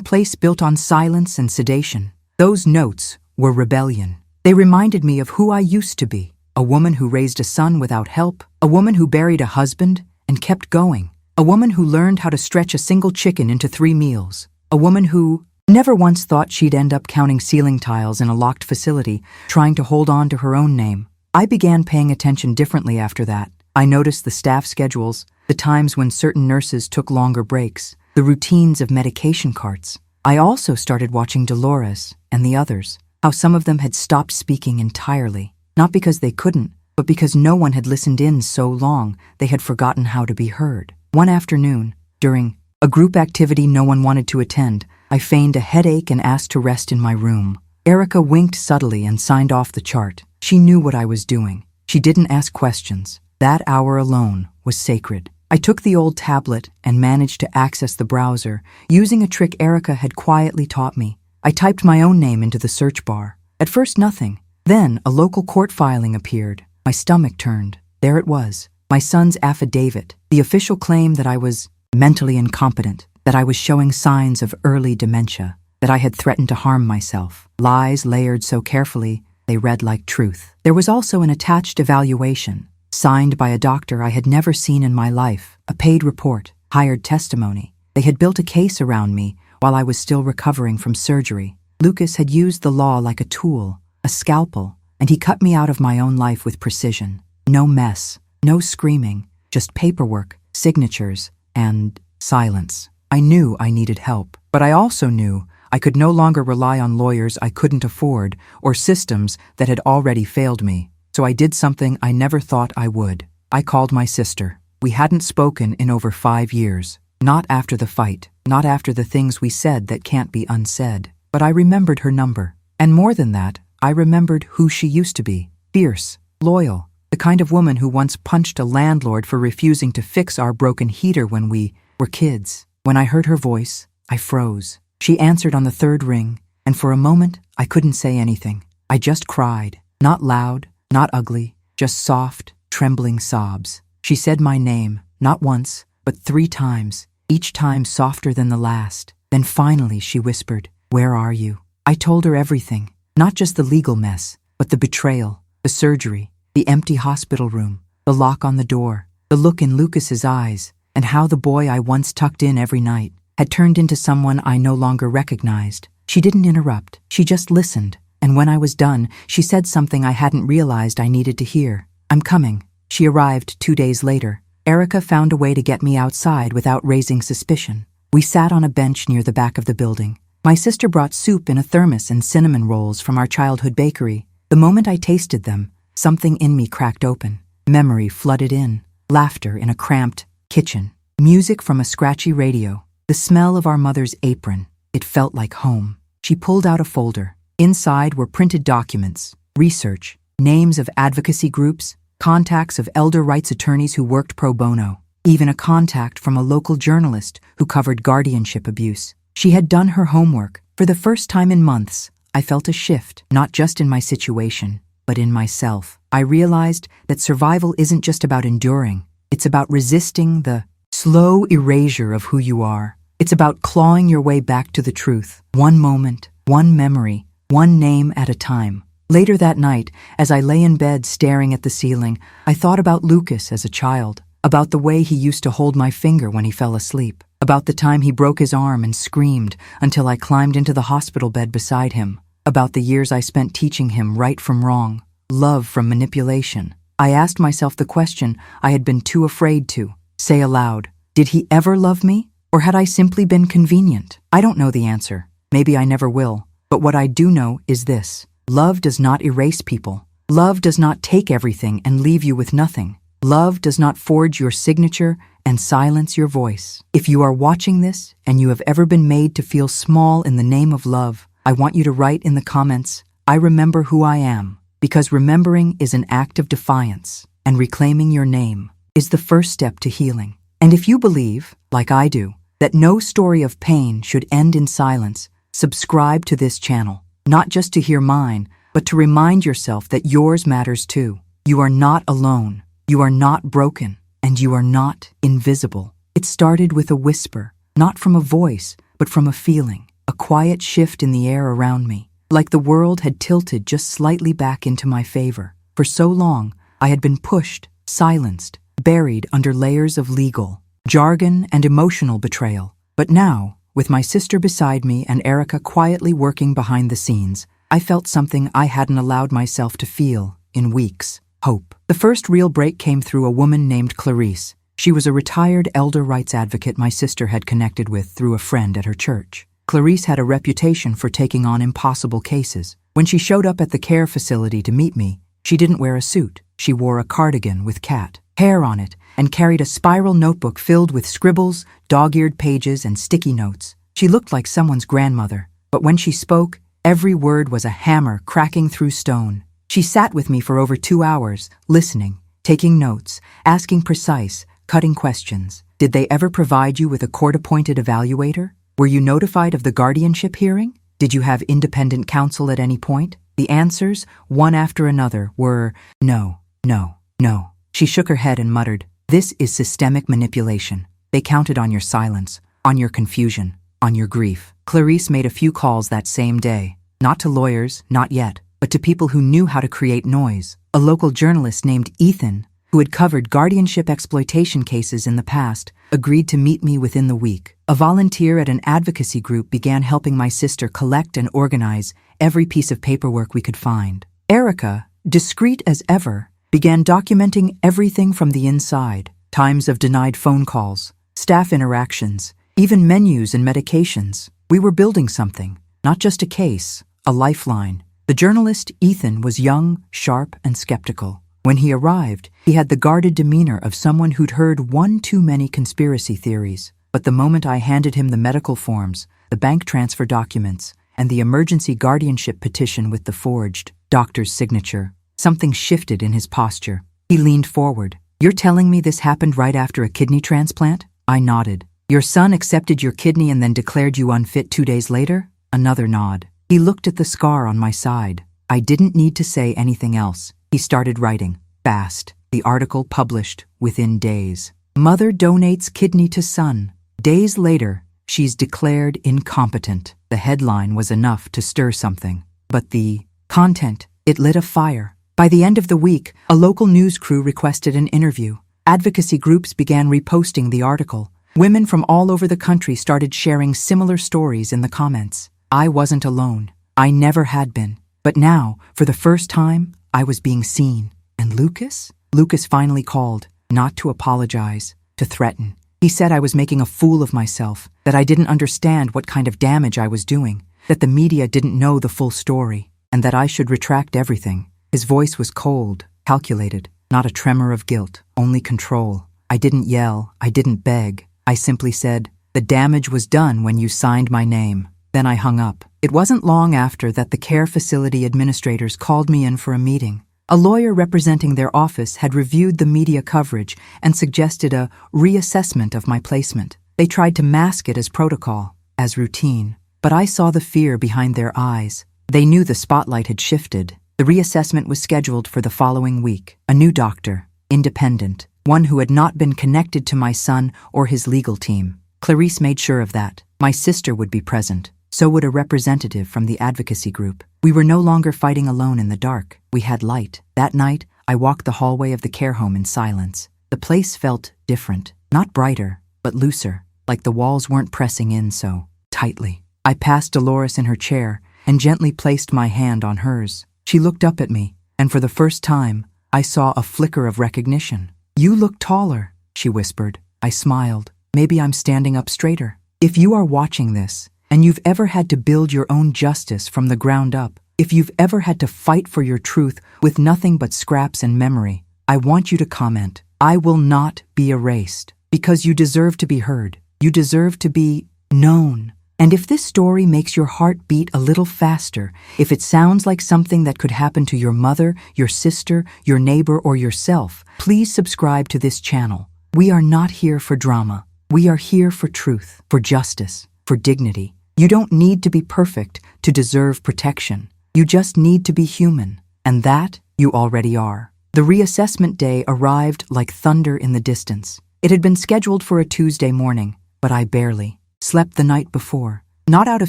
place built on silence and sedation. Those notes were rebellion. They reminded me of who I used to be. A woman who raised a son without help. A woman who buried a husband and kept going. A woman who learned how to stretch a single chicken into 3 meals. A woman who never once thought she'd end up counting ceiling tiles in a locked facility, trying to hold on to her own name. I began paying attention differently after that. I noticed the staff schedules, the times when certain nurses took longer breaks, the routines of medication carts. I also started watching Dolores and the others, how some of them had stopped speaking entirely, not because they couldn't, but because no one had listened in so long they had forgotten how to be heard. One afternoon, during a group activity no one wanted to attend, I feigned a headache and asked to rest in my room. Erica winked subtly and signed off the chart. She knew what I was doing. She didn't ask questions. That hour alone was sacred. I took the old tablet and managed to access the browser, using a trick Erica had quietly taught me. I typed my own name into the search bar. At first, nothing. Then, a local court filing appeared. My stomach turned. There it was. My son's affidavit, the official claim that I was mentally incompetent, that I was showing signs of early dementia, that I had threatened to harm myself. Lies layered so carefully, they read like truth. There was also an attached evaluation, signed by a doctor I had never seen in my life, a paid report, hired testimony. They had built a case around me while I was still recovering from surgery. Lucas had used the law like a tool, a scalpel, and he cut me out of my own life with precision. No mess, no screaming, just paperwork, signatures, and silence. I knew I needed help, but I also knew I could no longer rely on lawyers I couldn't afford or systems that had already failed me. So I did something I never thought I would. I called my sister. We hadn't spoken in over 5 years. Not after the fight, not after the things we said that can't be unsaid. But I remembered her number. And more than that, I remembered who she used to be. Fierce, loyal, the kind of woman who once punched a landlord for refusing to fix our broken heater when we were kids. When I heard her voice, I froze. She answered on the 3rd ring, and for a moment, I couldn't say anything. I just cried. Not loud, not ugly, just soft, trembling sobs. She said my name, not once, but 3 times, each time softer than the last. Then finally she whispered, "Where are you?" I told her everything, not just the legal mess, but the betrayal, the surgery, the empty hospital room, the lock on the door, the look in Lucas's eyes, and how the boy I once tucked in every night had turned into someone I no longer recognized. She didn't interrupt, she just listened, and when I was done, she said something I hadn't realized I needed to hear. "I'm coming." She arrived 2 days later. Erica found a way to get me outside without raising suspicion. We sat on a bench near the back of the building. My sister brought soup in a thermos and cinnamon rolls from our childhood bakery. The moment I tasted them, something in me cracked open. Memory flooded in. Laughter in a cramped kitchen. Music from a scratchy radio. The smell of our mother's apron. It felt like home. She pulled out a folder. Inside were printed documents, research, names of advocacy groups, contacts of elder rights attorneys who worked pro bono, even a contact from a local journalist who covered guardianship abuse. She had done her homework. For the first time in months, I felt a shift, not just in my situation, but in myself. I realized that survival isn't just about enduring. It's about resisting the slow erasure of who you are. It's about clawing your way back to the truth, one moment, one memory, one name at a time. Later that night, as I lay in bed staring at the ceiling, I thought about Lucas as a child, about the way he used to hold my finger when he fell asleep, about the time he broke his arm and screamed until I climbed into the hospital bed beside him, about the years I spent teaching him right from wrong, love from manipulation. I asked myself the question I had been too afraid to say aloud. Did he ever love me? Or had I simply been convenient? I don't know the answer. Maybe I never will. But what I do know is this. Love does not erase people. Love does not take everything and leave you with nothing. Love does not forge your signature and silence your voice. If you are watching this and you have ever been made to feel small in the name of love, I want you to write in the comments, "I remember who I am," because remembering is an act of defiance, and reclaiming your name is the first step to healing. And if you believe, like I do, that no story of pain should end in silence, subscribe to this channel, not just to hear mine, but to remind yourself that yours matters too. You are not alone. You are not broken, and you are not invisible. It started with a whisper, not from a voice, but from a feeling, a quiet shift in the air around me, like the world had tilted just slightly back into my favor. For so long, I had been pushed, silenced, buried under layers of legal, jargon, and emotional betrayal. But now, with my sister beside me and Erica quietly working behind the scenes, I felt something I hadn't allowed myself to feel in weeks: hope. The first real break came through a woman named Clarice. She was a retired elder rights advocate my sister had connected with through a friend at her church. Clarice had a reputation for taking on impossible cases. When she showed up at the care facility to meet me, she didn't wear a suit. She wore a cardigan with cat hair on it and carried a spiral notebook filled with scribbles, dog-eared pages, and sticky notes. She looked like someone's grandmother, but when she spoke, every word was a hammer cracking through stone. She sat with me for over 2 hours, listening, taking notes, asking precise, cutting questions. Did they ever provide you with a court-appointed evaluator? Were you notified of the guardianship hearing? Did you have independent counsel at any point? The answers, one after another, were no, no, no. She shook her head and muttered, "This is systemic manipulation. They counted on your silence, on your confusion, on your grief." Clarice made a few calls that same day, not to lawyers, not yet, but to people who knew how to create noise. A local journalist named Ethan, who had covered guardianship exploitation cases in the past, agreed to meet me within the week. A volunteer at an advocacy group began helping my sister collect and organize every piece of paperwork we could find. Erica, discreet as ever, began documenting everything from the inside: times of denied phone calls, staff interactions, even menus and medications. We were building something, not just a case, a lifeline. The journalist, Ethan, was young, sharp, and skeptical. When he arrived, he had the guarded demeanor of someone who'd heard one too many conspiracy theories. But the moment I handed him the medical forms, the bank transfer documents, and the emergency guardianship petition with the forged doctor's signature, something shifted in his posture. He leaned forward. "You're telling me this happened right after a kidney transplant?" I nodded. "Your son accepted your kidney and then declared you unfit 2 days later?" Another nod. He looked at the scar on my side. I didn't need to say anything else. He started writing, fast. The article published within days. "Mother donates kidney to son. Days later, she's declared incompetent." The headline was enough to stir something. But the content, it lit a fire. By the end of the week, a local news crew requested an interview. Advocacy groups began reposting the article. Women from all over the country started sharing similar stories in the comments. I wasn't alone. I never had been. But now, for the first time, I was being seen. And Lucas? Lucas finally called, not to apologize, to threaten. He said I was making a fool of myself, that I didn't understand what kind of damage I was doing, that the media didn't know the full story, and that I should retract everything. His voice was cold, calculated, not a tremor of guilt, only control. I didn't yell, I didn't beg. I simply said, "The damage was done when you signed my name." Then I hung up. It wasn't long after that the care facility administrators called me in for a meeting. A lawyer representing their office had reviewed the media coverage and suggested a reassessment of my placement. They tried to mask it as protocol, as routine. But I saw the fear behind their eyes. They knew the spotlight had shifted. The reassessment was scheduled for the following week. A new doctor, independent, one who had not been connected to my son or his legal team. Clarice made sure of that. My sister would be present. So would a representative from the advocacy group. We were no longer fighting alone in the dark. We had light. That night, I walked the hallway of the care home in silence. The place felt different. Not brighter, but looser, like the walls weren't pressing in so tightly. I passed Dolores in her chair and gently placed my hand on hers. She looked up at me, and for the first time, I saw a flicker of recognition. "You look taller," she whispered. I smiled. "Maybe I'm standing up straighter." If you are watching this, and you've ever had to build your own justice from the ground up, if you've ever had to fight for your truth with nothing but scraps and memory, I want you to comment, "I will not be erased," because you deserve to be heard. You deserve to be known. And if this story makes your heart beat a little faster, if it sounds like something that could happen to your mother, your sister, your neighbor, or yourself, please subscribe to this channel. We are not here for drama. We are here for truth, for justice, for dignity. You don't need to be perfect to deserve protection. You just need to be human, and that you already are. The reassessment day arrived like thunder in the distance. It had been scheduled for a Tuesday morning, but I barely slept the night before. Not out of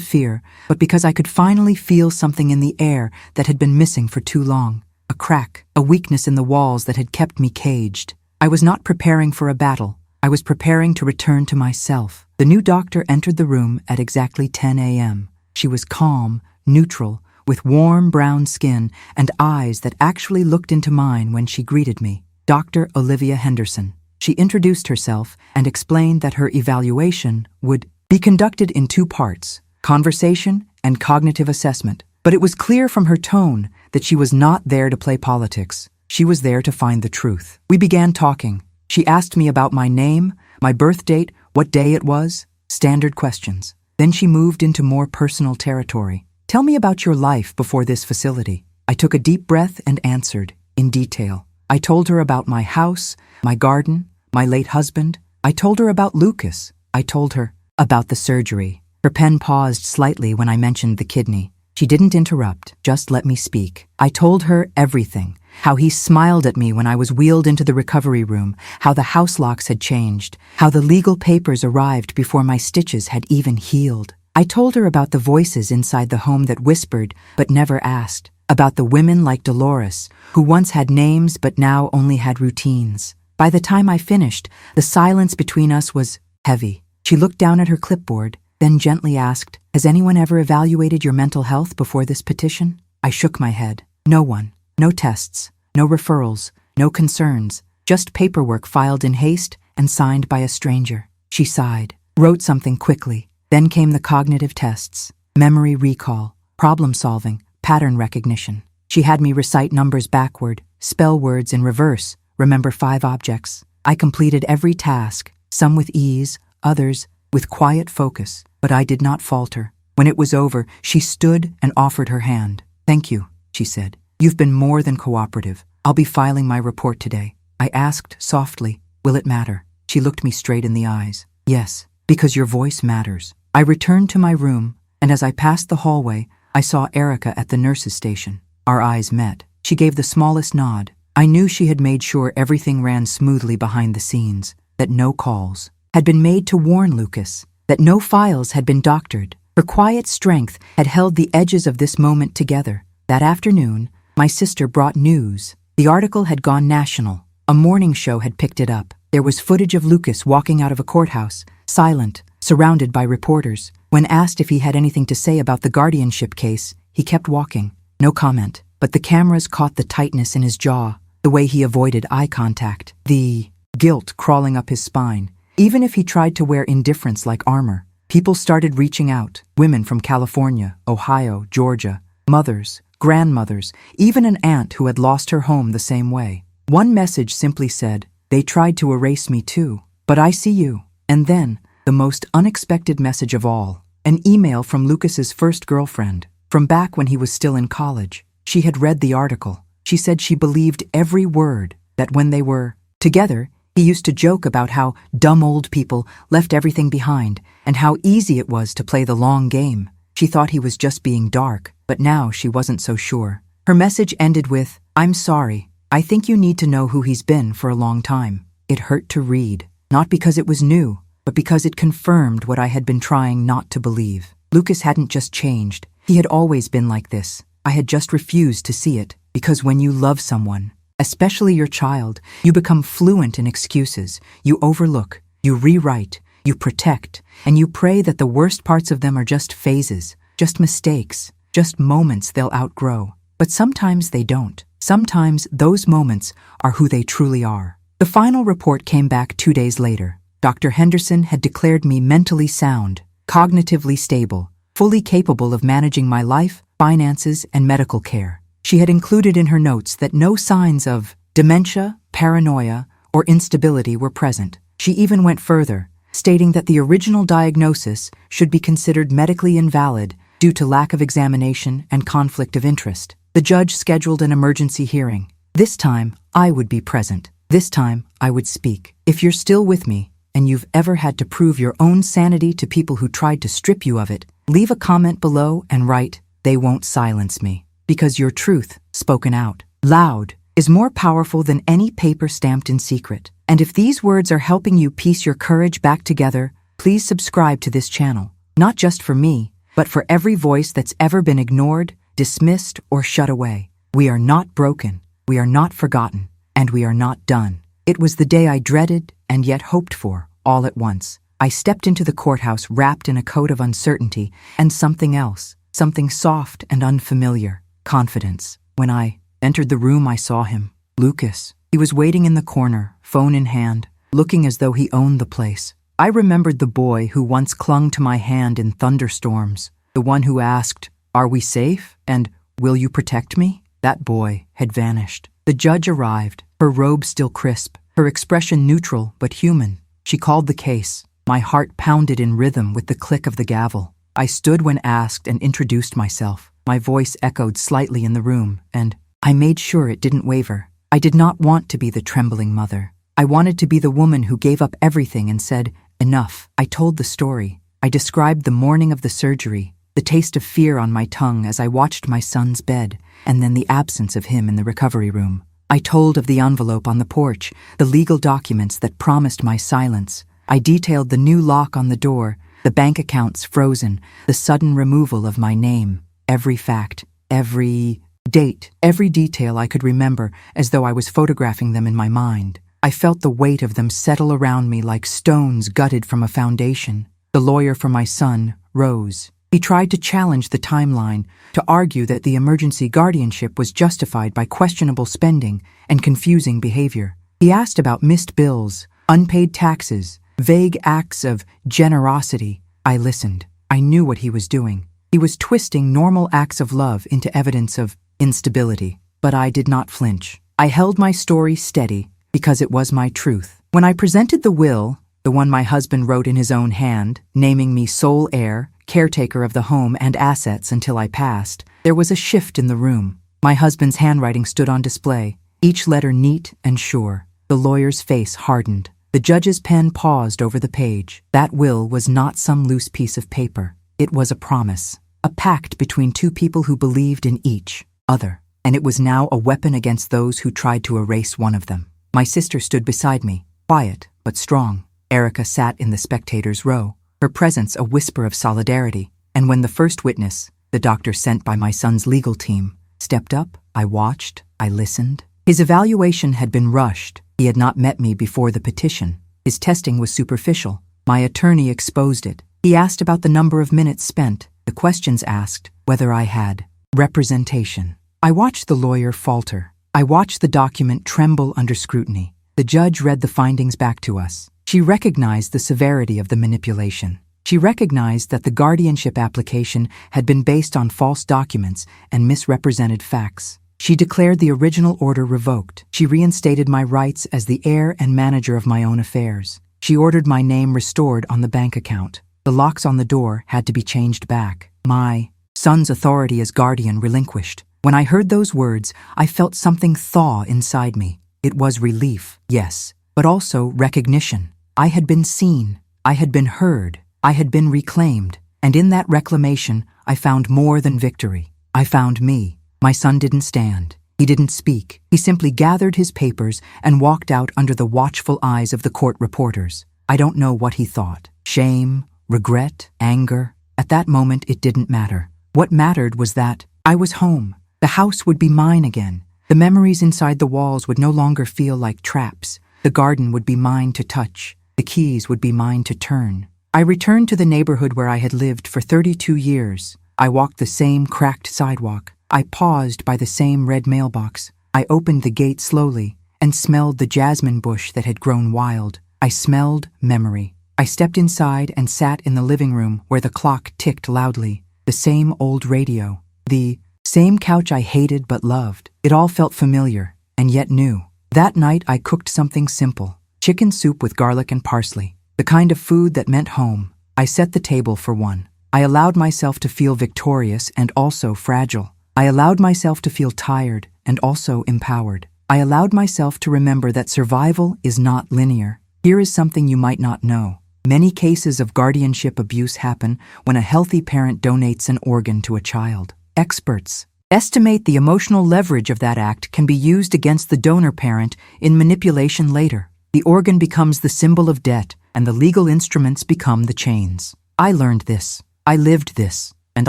fear, but because I could finally feel something in the air that had been missing for too long. A crack, a weakness in the walls that had kept me caged. I was not preparing for a battle. I was preparing to return to myself. The new doctor entered the room at exactly 10 a.m. She was calm, neutral, with warm brown skin and eyes that actually looked into mine when she greeted me. Dr. Olivia Henderson. She introduced herself and explained that her evaluation would be conducted in 2 parts, conversation and cognitive assessment. But it was clear from her tone that she was not there to play politics. She was there to find the truth. We began talking. She asked me about my name, my birth date, what day it was, standard questions. Then she moved into more personal territory. Tell me about your life before this facility. I took a deep breath and answered, in detail. I told her about my house, my garden, my late husband. I told her about Lucas. I told her about the surgery. Her pen paused slightly when I mentioned the kidney. She didn't interrupt, just let me speak. I told her everything. How he smiled at me when I was wheeled into the recovery room, how the house locks had changed, how the legal papers arrived before my stitches had even healed. I told her about the voices inside the home that whispered but never asked, about the women like Dolores, who once had names but now only had routines. By the time I finished, the silence between us was heavy. She looked down at her clipboard, then gently asked, "Has anyone ever evaluated your mental health before this petition?" I shook my head. No one. No tests. No referrals. No concerns. Just paperwork filed in haste and signed by a stranger. She sighed, wrote something quickly. Then came the cognitive tests. Memory recall, problem solving, pattern recognition. She had me recite numbers backward, spell words in reverse, remember 5 objects. I completed every task, some with ease, others with quiet focus, but I did not falter. When it was over, she stood and offered her hand. "Thank you," she said. "You've been more than cooperative. I'll be filing my report today." I asked softly, "Will it matter?" She looked me straight in the eyes. "Yes, because your voice matters." I returned to my room, and as I passed the hallway, I saw Erica at the nurse's station. Our eyes met. She gave the smallest nod. I knew she had made sure everything ran smoothly behind the scenes, that no calls had been made to warn Lucas, that no files had been doctored. Her quiet strength had held the edges of this moment together. That afternoon, my sister brought news. The article had gone national. A morning show had picked it up. There was footage of Lucas walking out of a courthouse, silent, surrounded by reporters. When asked if he had anything to say about the guardianship case, he kept walking. No comment, but the cameras caught the tightness in his jaw, the way he avoided eye contact, the guilt crawling up his spine. Even if he tried to wear indifference like armor, people started reaching out. Women from California, Ohio, Georgia, mothers, grandmothers, even an aunt who had lost her home the same way. One message simply said, "They tried to erase me too, but I see you." And then, the most unexpected message of all, an email from Lucas's first girlfriend, from back when he was still in college. She had read the article. She said she believed every word, that when they were together, he used to joke about how dumb old people left everything behind and how easy it was to play the long game. She thought he was just being dark, but now she wasn't so sure. Her message ended with, "I'm sorry. I think you need to know who he's been for a long time." It hurt to read, not because it was new, but because it confirmed what I had been trying not to believe. Lucas hadn't just changed. He had always been like this. I had just refused to see it, because when you love someone, especially your child, you become fluent in excuses. You overlook, you rewrite, you protect, and you pray that the worst parts of them are just phases, just mistakes, just moments they'll outgrow. But sometimes they don't. Sometimes those moments are who they truly are. The final report came back 2 days later. Dr. Henderson had declared me mentally sound, cognitively stable, fully capable of managing my life, finances, and medical care. She had included in her notes that no signs of dementia, paranoia, or instability were present. She even went further, stating that the original diagnosis should be considered medically invalid due to lack of examination and conflict of interest. The judge scheduled an emergency hearing. This time, I would be present. This time, I would speak. If you're still with me, and you've ever had to prove your own sanity to people who tried to strip you of it, leave a comment below and write, "They won't silence me." Because your truth, spoken out, loud, is more powerful than any paper stamped in secret. And if these words are helping you piece your courage back together, please subscribe to this channel, not just for me, but for every voice that's ever been ignored, dismissed, or shut away. We are not broken, we are not forgotten, and we are not done. It was the day I dreaded and yet hoped for, all at once. I stepped into the courthouse wrapped in a coat of uncertainty and something else, something soft and unfamiliar, confidence. When I entered the room, I saw him, Lucas. He was waiting in the corner, phone in hand, looking as though he owned the place. I remembered the boy who once clung to my hand in thunderstorms, the one who asked, "Are we safe?" and "Will you protect me?" That boy had vanished. The judge arrived, her robe still crisp, her expression neutral but human. She called the case. My heart pounded in rhythm with the click of the gavel. I stood when asked and introduced myself. My voice echoed slightly in the room, and I made sure it didn't waver. I did not want to be the trembling mother. I wanted to be the woman who gave up everything and said, "Enough." I told the story. I described the morning of the surgery, the taste of fear on my tongue as I watched my son's bed, and then the absence of him in the recovery room. I told of the envelope on the porch, the legal documents that promised my silence. I detailed the new lock on the door, the bank accounts frozen, the sudden removal of my name. Every fact, every date, every detail I could remember as though I was photographing them in my mind. I felt the weight of them settle around me like stones gutted from a foundation. The lawyer for my son rose. He tried to challenge the timeline, to argue that the emergency guardianship was justified by questionable spending and confusing behavior. He asked about missed bills, unpaid taxes, vague acts of generosity. I listened. I knew what he was doing. He was twisting normal acts of love into evidence of instability. But I did not flinch. I held my story steady because it was my truth. When I presented the will, the one my husband wrote in his own hand, naming me sole heir, caretaker of the home and assets until I passed, there was a shift in the room. My husband's handwriting stood on display, each letter neat and sure. The lawyer's face hardened. The judge's pen paused over the page. That will was not some loose piece of paper. It was a promise, a pact between two people who believed in each other, and it was now a weapon against those who tried to erase one of them. My sister stood beside me, quiet but strong. Erica sat in the spectators' row, her presence a whisper of solidarity. And when the first witness, the doctor sent by my son's legal team, stepped up, I watched, I listened. His evaluation had been rushed. He had not met me before the petition. His testing was superficial. My attorney exposed it. He asked about the number of minutes spent. The questions asked whether I had representation. I watched the lawyer falter. I watched the document tremble under scrutiny. The judge read the findings back to us. She recognized the severity of the manipulation. She recognized that the guardianship application had been based on false documents and misrepresented facts. She declared the original order revoked. She reinstated my rights as the heir and manager of my own affairs. She ordered my name restored on the bank account. The locks on the door had to be changed back. My son's authority as guardian relinquished. When I heard those words, I felt something thaw inside me. It was relief, yes, but also recognition. I had been seen. I had been heard. I had been reclaimed. And in that reclamation, I found more than victory. I found me. My son didn't stand. He didn't speak. He simply gathered his papers and walked out under the watchful eyes of the court reporters. I don't know what he thought. Shame, regret, anger. At that moment, it didn't matter. What mattered was that I was home. The house would be mine again. The memories inside the walls would no longer feel like traps. The garden would be mine to touch. The keys would be mine to turn. I returned to the neighborhood where I had lived for 32 years. I walked the same cracked sidewalk. I paused by the same red mailbox. I opened the gate slowly and smelled the jasmine bush that had grown wild. I smelled memory. I stepped inside and sat in the living room where the clock ticked loudly. The same old radio. The same couch I hated but loved. It all felt familiar and yet new. That night I cooked something simple. Chicken soup with garlic and parsley. The kind of food that meant home. I set the table for one. I allowed myself to feel victorious and also fragile. I allowed myself to feel tired and also empowered. I allowed myself to remember that survival is not linear. Here is something you might not know. Many cases of guardianship abuse happen when a healthy parent donates an organ to a child. Experts Estimate the emotional leverage of that act can be used against the donor parent in manipulation later. The organ becomes the symbol of debt, and the legal instruments become the chains. I learned this, I lived this, and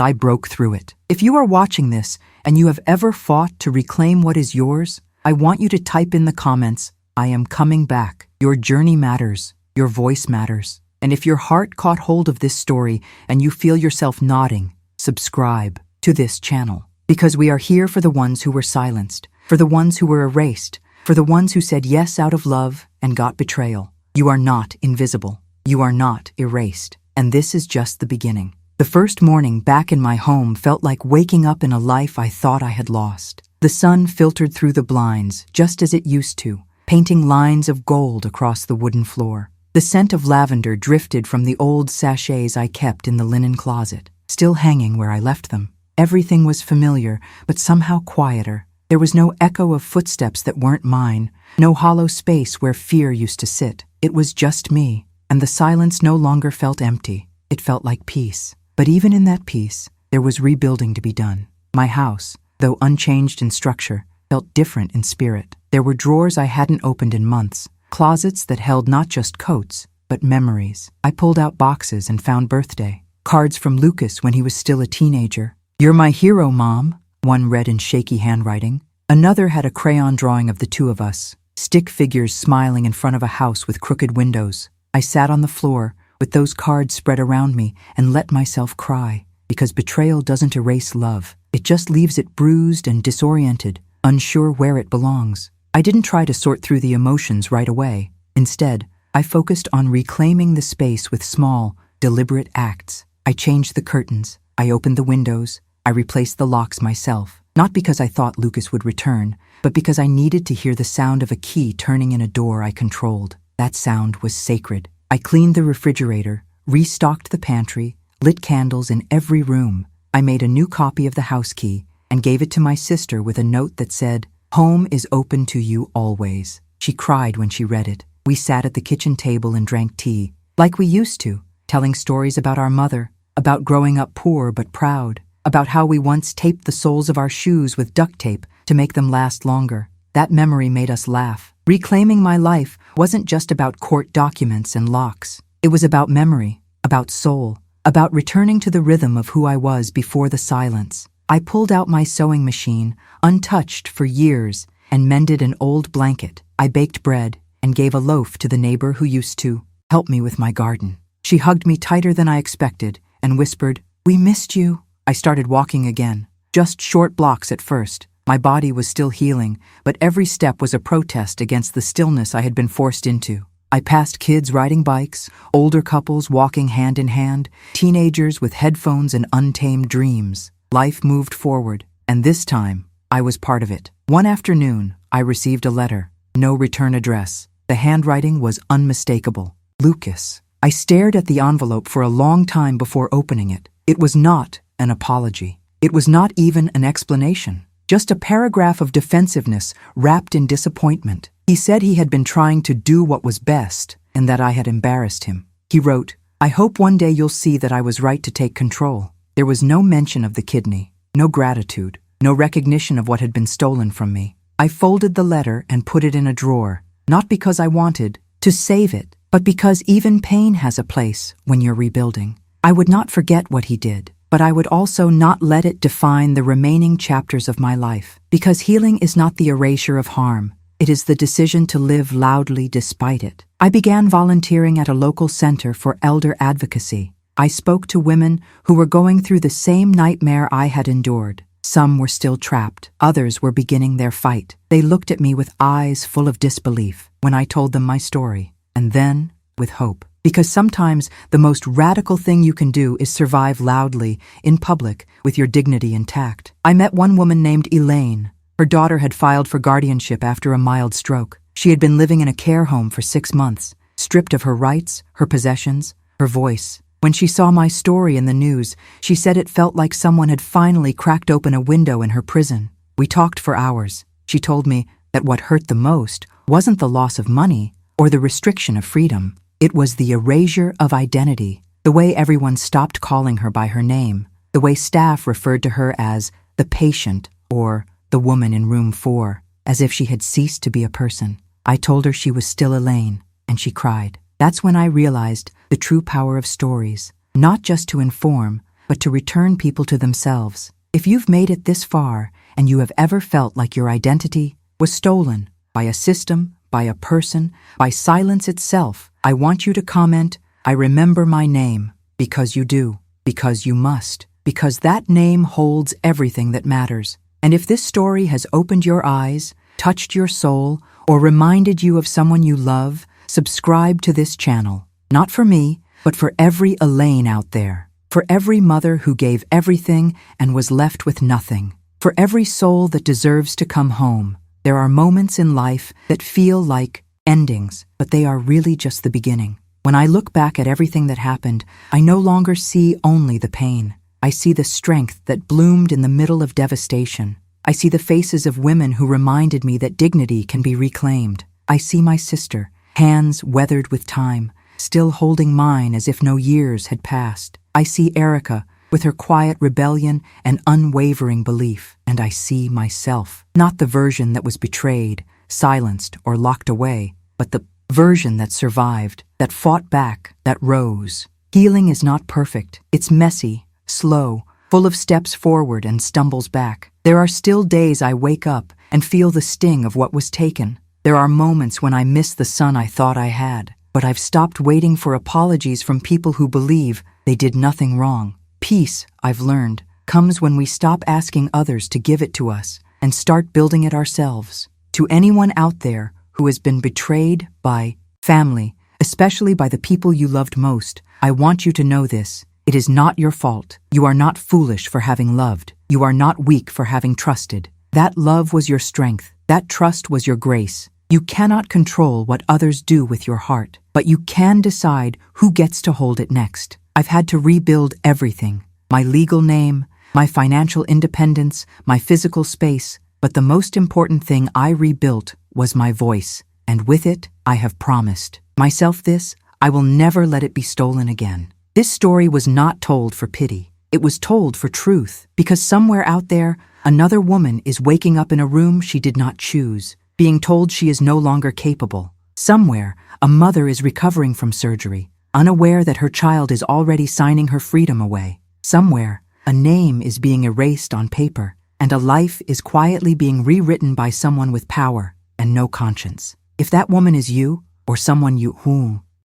I broke through it. If you are watching this and you have ever fought to reclaim what is yours, I want you to type in the comments, "I am coming back." Your journey matters, your voice matters. And if your heart caught hold of this story and you feel yourself nodding, subscribe to this channel. Because we are here for the ones who were silenced, for the ones who were erased, for the ones who said yes out of love and got betrayal. You are not invisible. You are not erased. And this is just the beginning. The first morning back in my home felt like waking up in a life I thought I had lost. The sun filtered through the blinds just as it used to, painting lines of gold across the wooden floor. The scent of lavender drifted from the old sachets I kept in the linen closet, still hanging where I left them. Everything was familiar, but somehow quieter. There was no echo of footsteps that weren't mine, no hollow space where fear used to sit. It was just me, and the silence no longer felt empty. It felt like peace. But even in that peace, there was rebuilding to be done. My house, though unchanged in structure, felt different in spirit. There were drawers I hadn't opened in months, closets that held not just coats, but memories. I pulled out boxes and found birthday cards from Lucas when he was still a teenager. "You're my hero, Mom," one read in shaky handwriting. Another had a crayon drawing of the two of us, stick figures smiling in front of a house with crooked windows. I sat on the floor, with those cards spread around me, and let myself cry, because betrayal doesn't erase love. It just leaves it bruised and disoriented, unsure where it belongs. I didn't try to sort through the emotions right away. Instead, I focused on reclaiming the space with small, deliberate acts. I changed the curtains, I opened the windows, I replaced the locks myself, not because I thought Lucas would return, but because I needed to hear the sound of a key turning in a door I controlled. That sound was sacred. I cleaned the refrigerator, restocked the pantry, lit candles in every room. I made a new copy of the house key and gave it to my sister with a note that said, "Home is open to you always." She cried when she read it. We sat at the kitchen table and drank tea, like we used to, telling stories about our mother, about growing up poor but proud, about how we once taped the soles of our shoes with duct tape to make them last longer. That memory made us laugh. Reclaiming my life wasn't just about court documents and locks. It was about memory, about soul, about returning to the rhythm of who I was before the silence. I pulled out my sewing machine, untouched for years, and mended an old blanket. I baked bread and gave a loaf to the neighbor who used to help me with my garden. She hugged me tighter than I expected and whispered, "We missed you." I started walking again, just short blocks at first. My body was still healing, but every step was a protest against the stillness I had been forced into. I passed kids riding bikes, older couples walking hand in hand, teenagers with headphones and untamed dreams. Life moved forward, and this time, I was part of it. One afternoon, I received a letter. No return address. The handwriting was unmistakable. Lucas. I stared at the envelope for a long time before opening it. It was not an apology. It was not even an explanation. Just a paragraph of defensiveness wrapped in disappointment. He said he had been trying to do what was best and that I had embarrassed him. He wrote, "I hope one day you'll see that I was right to take control." There was no mention of the kidney, no gratitude, no recognition of what had been stolen from me. I folded the letter and put it in a drawer, not because I wanted to save it, but because even pain has a place when you're rebuilding. I would not forget what he did, but I would also not let it define the remaining chapters of my life. Because healing is not the erasure of harm, it is the decision to live loudly despite it. I began volunteering at a local center for elder advocacy. I spoke to women who were going through the same nightmare I had endured. Some were still trapped, others were beginning their fight. They looked at me with eyes full of disbelief when I told them my story, and then with hope. Because sometimes the most radical thing you can do is survive loudly, in public, with your dignity intact. I met one woman named Elaine. Her daughter had filed for guardianship after a mild stroke. She had been living in a care home for 6 months, stripped of her rights, her possessions, her voice. When she saw my story in the news, she said it felt like someone had finally cracked open a window in her prison. We talked for hours. She told me that what hurt the most wasn't the loss of money or the restriction of freedom. It was the erasure of identity, the way everyone stopped calling her by her name, the way staff referred to her as the patient, or the woman in room 4, as if she had ceased to be a person. I told her she was still Elaine, and she cried. That's when I realized the true power of stories, not just to inform, but to return people to themselves. If you've made it this far, and you have ever felt like your identity was stolen by a system, by a person, by silence itself, I want you to comment, "I remember my name," because you do, because you must, because that name holds everything that matters. And if this story has opened your eyes, touched your soul, or reminded you of someone you love, subscribe to this channel. Not for me, but for every Elaine out there. For every mother who gave everything and was left with nothing. For every soul that deserves to come home. There are moments in life that feel like endings, but they are really just the beginning. When I look back at everything that happened, I no longer see only the pain. I see the strength that bloomed in the middle of devastation. I see the faces of women who reminded me that dignity can be reclaimed. I see my sister, hands weathered with time, still holding mine as if no years had passed. I see Erica, with her quiet rebellion and unwavering belief. And I see myself, not the version that was betrayed, silenced, or locked away, but the version that survived, that fought back, that rose. Healing is not perfect. It's messy, slow, full of steps forward and stumbles back. There are still days I wake up and feel the sting of what was taken. There are moments when I miss the son I thought I had, but I've stopped waiting for apologies from people who believe they did nothing wrong. Peace, I've learned, comes when we stop asking others to give it to us and start building it ourselves. To anyone out there who has been betrayed by family, especially by the people you loved most, I want you to know this. It is not your fault. You are not foolish for having loved. You are not weak for having trusted. That love was your strength. That trust was your grace. You cannot control what others do with your heart, but you can decide who gets to hold it next. I've had to rebuild everything. My legal name, my financial independence, my physical space, but the most important thing I rebuilt was my voice, and with it, I have promised myself this: I will never let it be stolen again. This story was not told for pity. It was told for truth, because somewhere out there, another woman is waking up in a room she did not choose, being told she is no longer capable. Somewhere, a mother is recovering from surgery, unaware that her child is already signing her freedom away. Somewhere, a name is being erased on paper, and a life is quietly being rewritten by someone with power and no conscience. If that woman is you, or someone you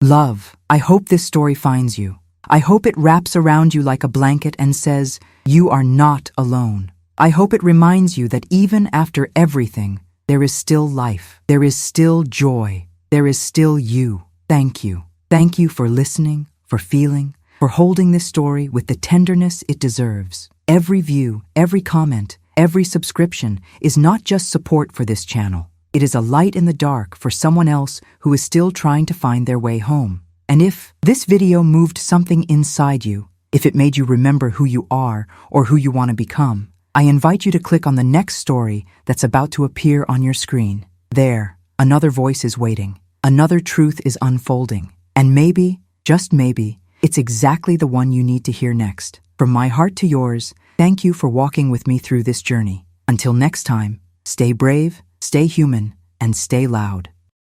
love, I hope this story finds you. I hope it wraps around you like a blanket and says, you are not alone. I hope it reminds you that even after everything, there is still life. There is still joy. There is still you. Thank you. Thank you for listening, for feeling, for holding this story with the tenderness it deserves. Every view, every comment, every subscription is not just support for this channel. It is a light in the dark for someone else who is still trying to find their way home. And if this video moved something inside you, if it made you remember who you are or who you want to become, I invite you to click on the next story that's about to appear on your screen. There, another voice is waiting. Another truth is unfolding. And maybe, just maybe, it's exactly the one you need to hear next. From my heart to yours, thank you for walking with me through this journey. Until next time, stay brave, stay human, and stay loud.